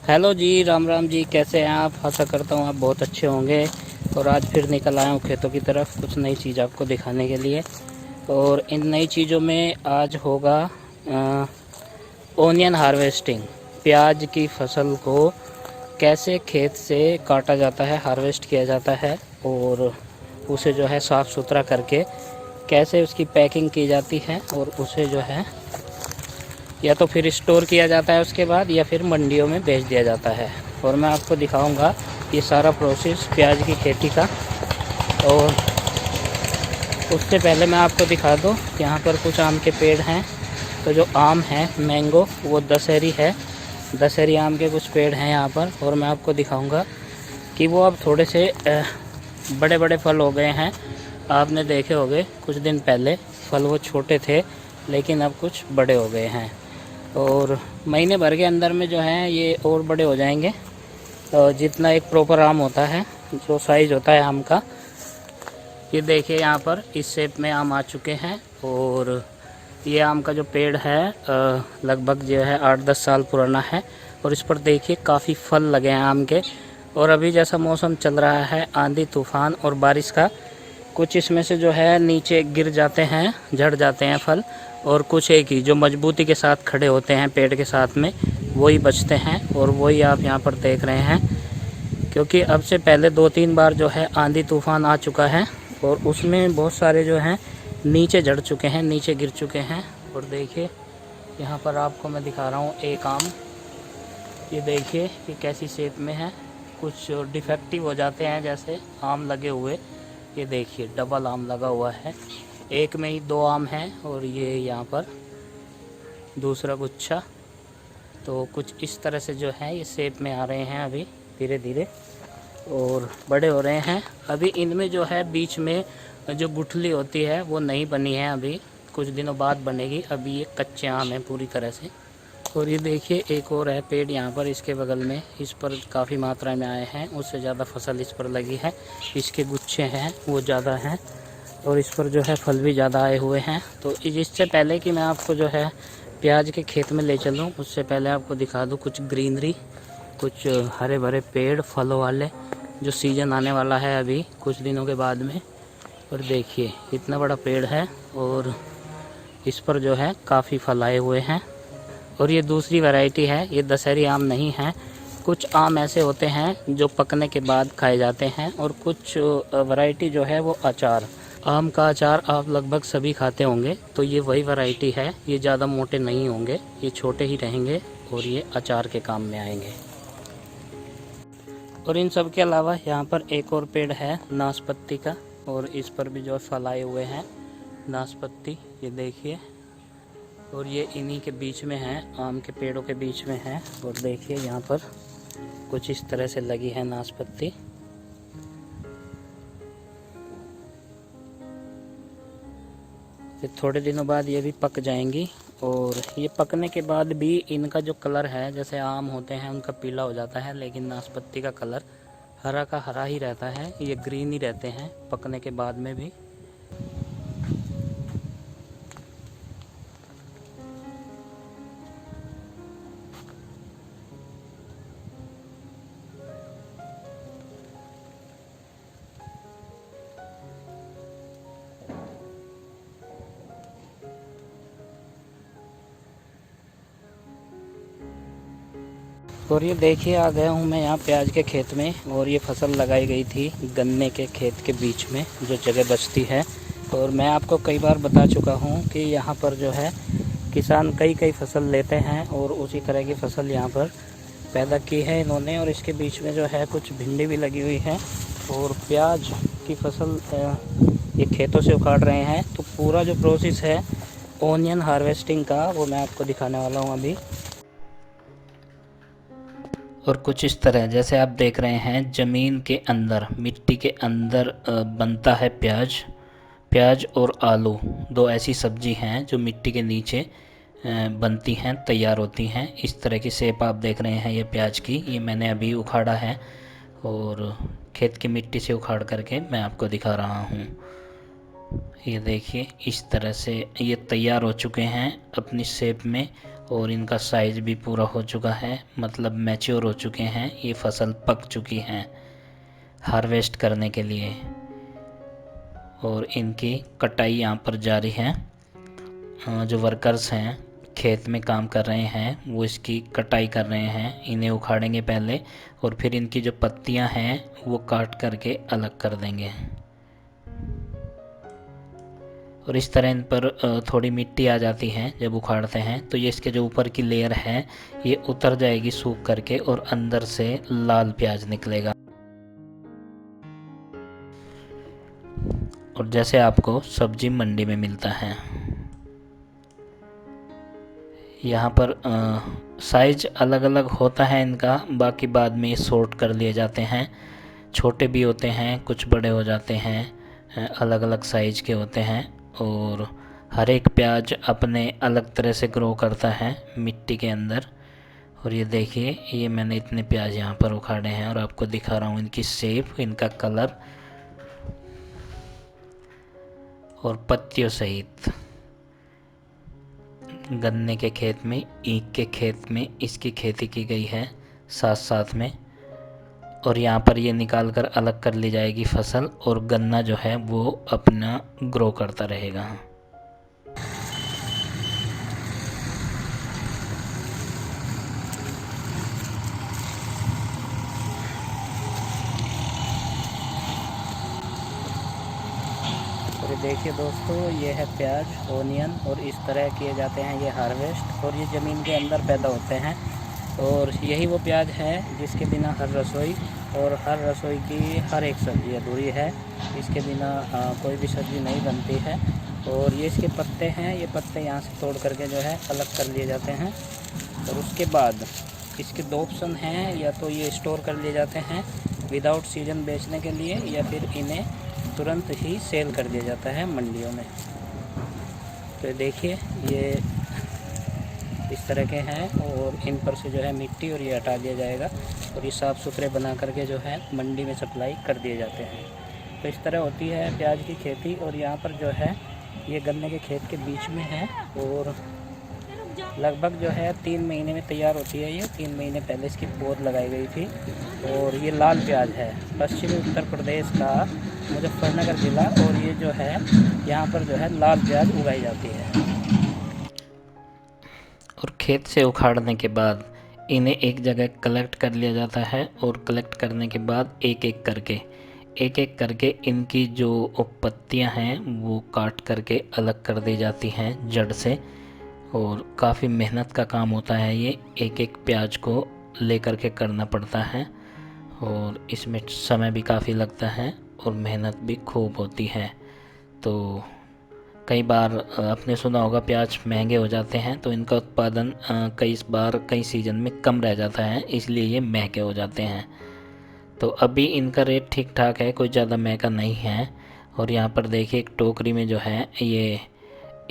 Hello जी, राम राम जी। कैसे हैं आप? आशा करता हूँ आप बहुत अच्छे होंगे। और आज फिर निकल आया हूँ खेतों की तरफ कुछ नई चीज़ आपको दिखाने के लिए। और इन नई चीज़ों में आज होगा ओनियन हार्वेस्टिंग। प्याज की फसल को कैसे खेत से काटा जाता है, हार्वेस्ट किया जाता है और उसे जो है साफ़ सुथरा करके कैसे उसकी पैकिंग की जाती है और उसे जो है या तो फिर स्टोर किया जाता है उसके बाद, या फिर मंडियों में बेच दिया जाता है। और मैं आपको दिखाऊंगा ये सारा प्रोसेस प्याज की खेती का। और उससे पहले मैं आपको दिखा दूँ, यहाँ पर कुछ आम के पेड़ हैं। तो जो आम है मैंगो, वो दशहरी है। दशहरी आम के कुछ पेड़ हैं यहाँ पर। और मैं आपको दिखाऊंगा कि वो अब थोड़े से बड़े बड़े फल हो गए हैं। आपने देखे होंगे कुछ दिन पहले फल वो छोटे थे, लेकिन अब कुछ बड़े हो गए हैं। और महीने भर के अंदर में जो है ये और बड़े हो जाएंगे। जितना एक प्रॉपर आम होता है, जो साइज़ होता है आम का। ये देखिए यहाँ पर इस शेप में आम आ चुके हैं। और ये आम का जो पेड़ है लगभग जो है 8-10 साल पुराना है। और इस पर देखिए काफ़ी फल लगे हैं आम के। और अभी जैसा मौसम चल रहा है, आंधी तूफान और बारिश का, कुछ इसमें से जो है नीचे गिर जाते हैं, झड़ जाते हैं फल। और कुछ एक ही जो मजबूती के साथ खड़े होते हैं पेड़ के साथ में, वही बचते हैं। और वही आप यहाँ पर देख रहे हैं, क्योंकि अब से पहले 2-3 बार जो है आंधी तूफान आ चुका है और उसमें बहुत सारे जो हैं नीचे झड़ चुके हैं, नीचे गिर चुके हैं। और देखिए यहाँ पर आपको मैं दिखा रहा हूँ एक आम। ये देखिए ये कैसी शेप में है। कुछ डिफेक्टिव हो जाते हैं जैसे आम लगे हुए। ये देखिए डबल आम लगा हुआ है, एक में ही 2 आम हैं। और ये यहाँ पर दूसरा गुच्छा। तो कुछ इस तरह से जो है ये शेप में आ रहे हैं अभी धीरे धीरे, और बड़े हो रहे हैं। अभी इनमें जो है बीच में जो गुठली होती है वो नहीं बनी है, अभी कुछ दिनों बाद बनेगी। अभी ये कच्चे आम हैं पूरी तरह से। और ये देखिए एक और है पेड़ यहाँ पर इसके बगल में, इस पर काफ़ी मात्रा में आए हैं, उससे ज़्यादा फसल इस पर लगी है। इसके गुच्छे हैं वो ज़्यादा हैं और इस पर जो है फल भी ज़्यादा आए हुए हैं। तो इससे पहले कि मैं आपको जो है प्याज के खेत में ले चलूँ, उससे पहले आपको दिखा दूँ कुछ ग्रीनरी, कुछ हरे भरे पेड़ फलों वाले, जो सीज़न आने वाला है अभी कुछ दिनों के बाद में। और देखिए इतना बड़ा पेड़ है और इस पर जो है काफ़ी फल आए हुए हैं। और ये दूसरी वैरायटी है, ये दशहरी आम नहीं है। कुछ आम ऐसे होते हैं जो पकने के बाद खाए जाते हैं, और कुछ वैरायटी जो है वो अचार, आम का अचार आप लगभग सभी खाते होंगे। तो ये वही वैरायटी है। ये ज़्यादा मोटे नहीं होंगे, ये छोटे ही रहेंगे और ये अचार के काम में आएंगे। और इन सब के अलावा यहाँ पर एक और पेड़ है नाशपाती का, और इस पर भी जो फल आए हुए हैं नाशपाती, ये देखिए। और ये इन्हीं के बीच में है, आम के पेड़ों के बीच में है। और देखिए यहाँ पर कुछ इस तरह से लगी है नाशपाती। फिर थोड़े दिनों बाद ये भी पक जाएंगी। और ये पकने के बाद भी इनका जो कलर है, जैसे आम होते हैं उनका पीला हो जाता है, लेकिन नाशपाती का कलर हरा का हरा ही रहता है। ये ग्रीन ही रहते हैं पकने के बाद में भी। और ये देखिए आ गया हूँ मैं यहाँ प्याज के खेत में। और ये फसल लगाई गई थी गन्ने के खेत के बीच में, जो जगह बचती है। और मैं आपको कई बार बता चुका हूँ कि यहाँ पर जो है किसान कई कई फसल लेते हैं, और उसी तरह की फसल यहाँ पर पैदा की है इन्होंने। और इसके बीच में जो है कुछ भिंडी भी लगी हुई है, और प्याज की फसल ये खेतों से उखाड़ रहे हैं। तो पूरा जो प्रोसेस है ओनियन हार्वेस्टिंग का, वो मैं आपको दिखाने वाला हूँ अभी। और कुछ इस तरह जैसे आप देख रहे हैं, ज़मीन के अंदर, मिट्टी के अंदर बनता है प्याज। प्याज और आलू, दो ऐसी सब्जी हैं जो मिट्टी के नीचे बनती हैं, तैयार होती हैं। इस तरह की शेप आप देख रहे हैं ये प्याज की, ये मैंने अभी उखाड़ा है और खेत की मिट्टी से उखाड़ करके मैं आपको दिखा रहा हूँ। ये देखिए इस तरह से ये तैयार हो चुके हैं अपनी शेप में। और इनका साइज़ भी पूरा हो चुका है, मतलब मैच्योर हो चुके हैं, ये फसल पक चुकी हैं हार्वेस्ट करने के लिए। और इनकी कटाई यहाँ पर जारी है। जो वर्कर्स हैं खेत में काम कर रहे हैं वो इसकी कटाई कर रहे हैं। इन्हें उखाड़ेंगे पहले और फिर इनकी जो पत्तियां हैं वो काट करके अलग कर देंगे। और इस तरह इन पर थोड़ी मिट्टी आ जाती है जब उखाड़ते हैं, तो ये इसके जो ऊपर की लेयर है ये उतर जाएगी सूख करके और अंदर से लाल प्याज निकलेगा। और जैसे आपको सब्जी मंडी में मिलता है। यहाँ पर साइज अलग अलग होता है इनका, बाकी बाद में ये सॉर्ट कर लिए जाते हैं। छोटे भी होते हैं, कुछ बड़े हो जाते हैं, अलग अलग साइज के होते हैं। और हर एक प्याज अपने अलग तरह से ग्रो करता है मिट्टी के अंदर। और ये देखिए, ये मैंने इतने प्याज यहाँ पर उखाड़े हैं और आपको दिखा रहा हूँ इनकी शेप, इनका कलर और पत्तियों सहित। गन्ने के खेत में, ईख के खेत में इसकी खेती की गई है साथ साथ में। और यहाँ पर ये निकाल कर अलग कर ली जाएगी फसल, और गन्ना जो है वो अपना ग्रो करता रहेगा। और ये देखिए दोस्तों, ये है प्याज, ओनियन, और इस तरह किए जाते हैं ये हार्वेस्ट, और ये ज़मीन के अंदर पैदा होते हैं। और यही वो प्याज है जिसके बिना हर रसोई और हर रसोई की हर एक सब्ज़ी अधूरी है। इसके बिना कोई भी सब्ज़ी नहीं बनती है। और ये इसके पत्ते हैं, ये पत्ते यहाँ से तोड़ करके जो है अलग कर लिए जाते हैं। और उसके बाद इसके दो ऑप्शन हैं, या तो ये स्टोर कर लिए जाते हैं विदाउट सीजन बेचने के लिए, या फिर इन्हें तुरंत ही सेल कर दिया जाता है मंडियों में। तो देखिए, ये इस तरह के हैं, और इन पर से जो है मिट्टी और ये हटा दिया जाएगा, और ये साफ़ सुथरे बना करके जो है मंडी में सप्लाई कर दिए जाते हैं। तो इस तरह होती है प्याज की खेती। और यहाँ पर जो है ये गन्ने के खेत के बीच में है, और लगभग जो है 3 महीने में तैयार होती है ये। 3 महीने पहले इसकी पौध लगाई गई थी। और ये लाल प्याज है, पश्चिमी उत्तर प्रदेश का मुजफ्फरनगर ज़िला, और ये जो है यहाँ पर जो है लाल प्याज उगाई जाती है। और खेत से उखाड़ने के बाद इन्हें एक जगह कलेक्ट कर लिया जाता है, और कलेक्ट करने के बाद एक एक करके इनकी जो पत्तियां हैं वो काट करके अलग कर दी जाती हैं जड़ से। और काफ़ी मेहनत का काम होता है ये, एक एक प्याज को लेकर के करना पड़ता है, और इसमें समय भी काफ़ी लगता है और मेहनत भी खूब होती है। तो कई बार आपने सुना होगा प्याज महंगे हो जाते हैं, तो इनका उत्पादन कई बार कई सीज़न में कम रह जाता है, इसलिए ये महंगे हो जाते हैं। तो अभी इनका रेट ठीक ठाक है, कोई ज़्यादा महंगा नहीं है। और यहाँ पर देखिए एक टोकरी में जो है ये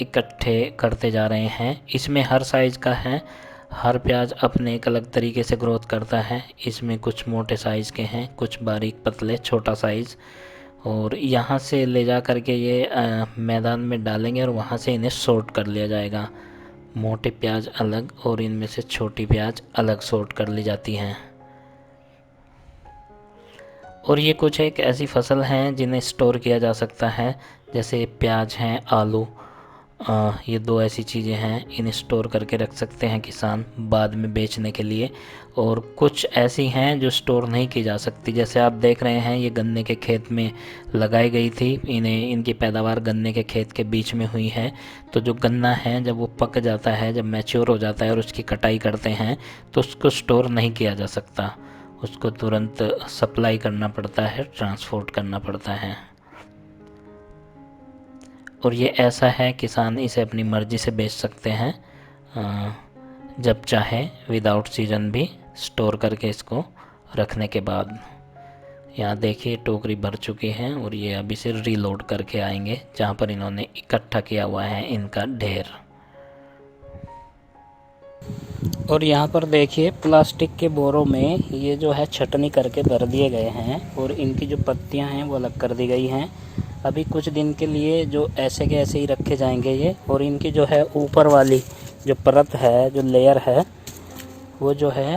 इकट्ठे करते जा रहे हैं। इसमें हर साइज़ का है, हर प्याज अपने एक अलग तरीके से ग्रोथ करता है। इसमें कुछ मोटे साइज़ के हैं, कुछ बारीक पतले छोटा साइज़। और यहाँ से ले जा कर के ये मैदान में डालेंगे, और वहाँ से इन्हें सॉर्ट कर लिया जाएगा। मोटे प्याज अलग और इनमें से छोटी प्याज अलग सॉर्ट कर ली जाती हैं। और ये कुछ एक ऐसी फसल हैं जिन्हें स्टोर किया जा सकता है, जैसे प्याज हैं, आलू, ये दो ऐसी चीज़ें हैं, इन्हें स्टोर करके रख सकते हैं किसान बाद में बेचने के लिए। और कुछ ऐसी हैं जो स्टोर नहीं की जा सकती, जैसे आप देख रहे हैं ये गन्ने के खेत में लगाई गई थी। इनकी पैदावार गन्ने के खेत के बीच में हुई है। तो जो गन्ना है जब वो पक जाता है, जब मैच्योर हो जाता है और उसकी कटाई करते हैं, तो उसको स्टोर नहीं किया जा सकता, उसको तुरंत सप्लाई करना पड़ता है, ट्रांसपोर्ट करना पड़ता है। और ये ऐसा है किसान इसे अपनी मर्ज़ी से बेच सकते हैं जब चाहे, विदाउट सीजन भी स्टोर करके इसको रखने के बाद। यहाँ देखिए टोकरी भर चुकी है, और ये अभी से रीलोड करके आएंगे जहाँ पर इन्होंने इकट्ठा किया हुआ है इनका ढेर। और यहाँ पर देखिए प्लास्टिक के बोरों में ये जो है छटनी करके भर दिए गए हैं, और इनकी जो पत्तियाँ हैं वो अलग कर दी गई हैं। अभी कुछ दिन के लिए जो ऐसे के ऐसे ही रखे जाएंगे ये, और इनकी जो है ऊपर वाली जो परत है, जो लेयर है, वो जो है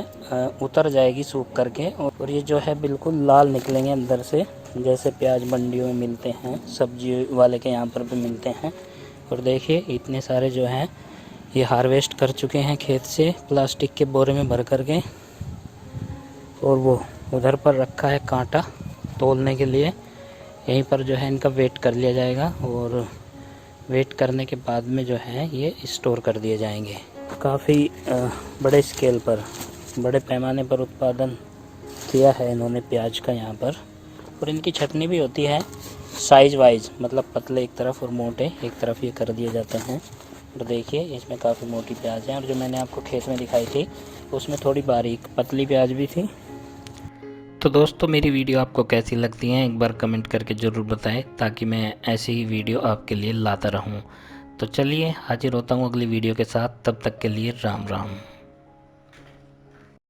उतर जाएगी सूख करके। और ये जो है बिल्कुल लाल निकलेंगे अंदर से, जैसे प्याज मंडियों में मिलते हैं, सब्जी वाले के यहाँ पर भी मिलते हैं। और देखिए इतने सारे जो हैं ये हार्वेस्ट कर चुके हैं खेत से, प्लास्टिक के बोरे में भर करके। और वो उधर पर रखा है कांटा तोलने के लिए। यहीं पर जो है इनका वेट कर लिया जाएगा और वेट करने के बाद में जो है ये स्टोर कर दिए जाएंगे। काफ़ी बड़े स्केल पर, बड़े पैमाने पर उत्पादन किया है इन्होंने प्याज का यहाँ पर। और इनकी छटनी भी होती है साइज वाइज, मतलब पतले एक तरफ और मोटे एक तरफ ये कर दिए जाते हैं। और देखिए इसमें काफ़ी मोटी प्याज है, और जो मैंने आपको खेत में दिखाई थी उसमें थोड़ी बारीक पतली प्याज भी थी। तो दोस्तों मेरी वीडियो आपको कैसी लगती है एक बार कमेंट करके ज़रूर बताएं, ताकि मैं ऐसी ही वीडियो आपके लिए लाता रहूं। तो चलिए हाजिर होता हूं अगली वीडियो के साथ, तब तक के लिए राम राम।